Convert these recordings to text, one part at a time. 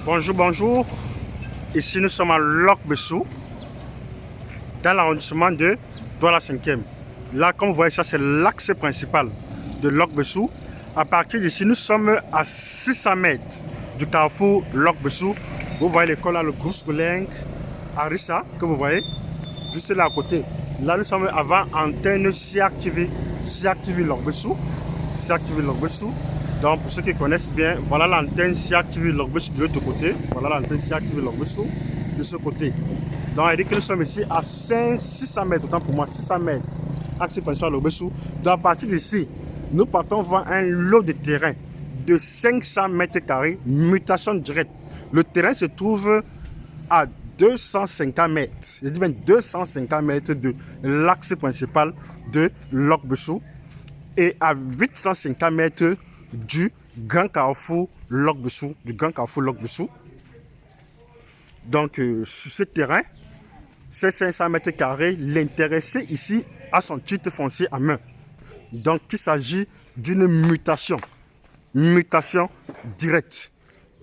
Bonjour, bonjour. Ici, nous sommes à Lok-Bessou, dans l'arrondissement de Douala 5e. Là, comme vous voyez, ça, c'est l'axe principal de Lok-Bessou. À partir d'ici, nous sommes à 600 mètres du carrefour Lok-Bessou. Vous voyez l'école, là, le groupe scolaire Arissa, que vous voyez, juste là à côté. Là, nous sommes avant antenne CRTV, CRTV Lok-Bessou. CRTV Lok-Bessou. Donc, pour ceux qui connaissent bien, voilà l'antenne CRTV Lok-Bessou de l'autre côté. Voilà l'antenne CRTV Lok-Bessou de ce côté. Donc, il dit que nous sommes ici à 600 mètres, autant pour moi, 600 mètres. Axe principal Lok-Bessou. Donc, à partir d'ici, nous partons voir un lot de terrain de 500 mètres carrés, mutation directe. Le terrain se trouve à 250 mètres, je dis bien 250 mètres de l'axe principal de Lok-Bessou et à 850 mètres du grand carrefour Lok-Bessou, Donc, sur ce terrain, ces 500 mètres carrés, l'intéressé ici a son titre foncier en main. Donc, il s'agit d'une mutation directe.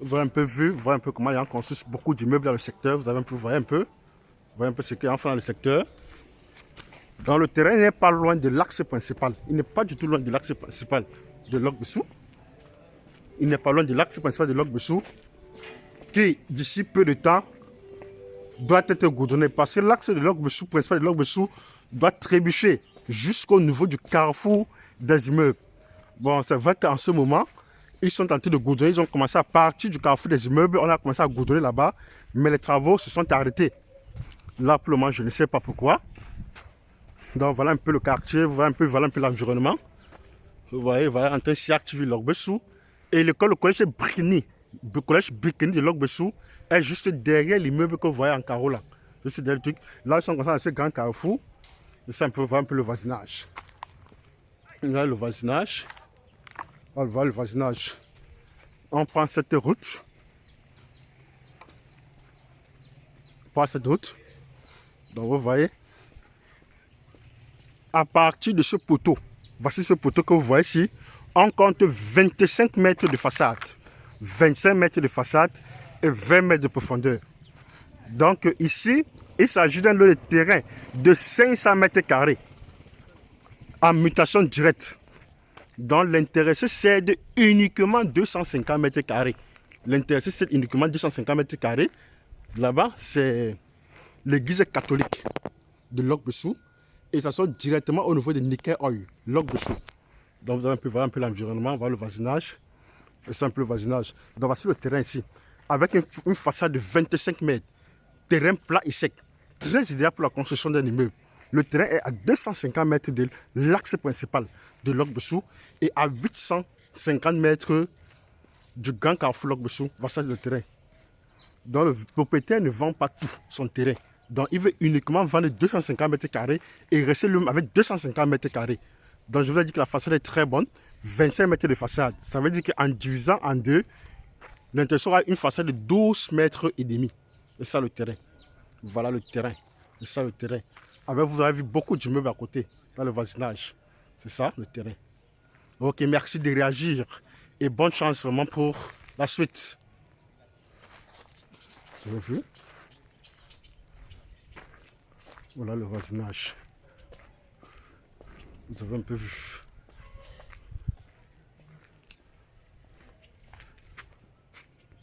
Vous voyez un peu vous voyez un peu comment il y a construit beaucoup d'immeubles dans le secteur. Vous voyez un peu ce qu'il y a enfin dans le secteur. Donc, le terrain n'est pas loin de l'axe principal. Il n'est pas du tout loin de l'axe principal de Lok-Bessou. Il n'est pas loin de l'axe principal de Lok-Bessou, qui d'ici peu de temps doit être goudronné, parce que l'axe de Lok-Bessou, principal de Lok-Bessou, doit trébucher jusqu'au niveau du carrefour des immeubles. Bon, c'est vrai qu'en ce moment, ils sont en train de goudronner, ils ont commencé à partir du carrefour des immeubles, on a commencé à goudronner là-bas, mais les travaux se sont arrêtés. Là, pour le moment, je ne sais pas pourquoi. Donc, voilà un peu le quartier, voilà un peu l'environnement. Vous voyez, voilà, entre CRTV Lok-Bessou et le collège Brikini. Le collège Brikini de Lok-Bessou est juste derrière l'immeuble que vous voyez en carreau là. Juste derrière le truc. Là, ils sont comme ça dans ce grand carrefour. C'est un peu le voisinage. Voilà le voisinage. Voilà le voisinage. On prend cette route. Donc, vous voyez, à partir de ce poteau, voici ce poteau que vous voyez ici, on compte 25 mètres de façade. 25 mètres de façade et 20 mètres de profondeur. Donc ici, il s'agit d'un lot de terrain de 500 mètres carrés en mutation directe, dont l'intéressé cède uniquement 250 mètres carrés. L'intéressé cède uniquement 250 mètres carrés. Là-bas, c'est l'église catholique de Lok-Bessou et ça sort directement au niveau de Nikkei Oil, Lok-Bessou. Donc vous allez voir un peu l'environnement, voir le voisinage. C'est un peu le voisinage. Donc voici le terrain ici, avec une façade de 25 mètres, terrain plat et sec, très idéal pour la construction d'un immeuble. Le terrain est à 250 mètres de l'axe principal de Lok-Bessou et à 850 mètres du grand carrefour Lok-Bessou. Voici le terrain. Donc le propriétaire ne vend pas tout son terrain. Donc il veut uniquement vendre 250 mètres carrés et rester lui avec 250 mètres carrés. Donc je vous ai dit que la façade est très bonne. 25 mètres de façade. Ça veut dire qu'en divisant en deux, l'intéressé aura une façade de 12 mètres et demi. C'est ça le terrain. Voilà le terrain. C'est ça le terrain. Avec vous avez vu beaucoup d'immeubles à côté, dans le voisinage. C'est ça le terrain. Ok, merci de réagir. Et bonne chance vraiment pour la suite. Vous avez vu? Voilà le voisinage. Vous avez un peu vu.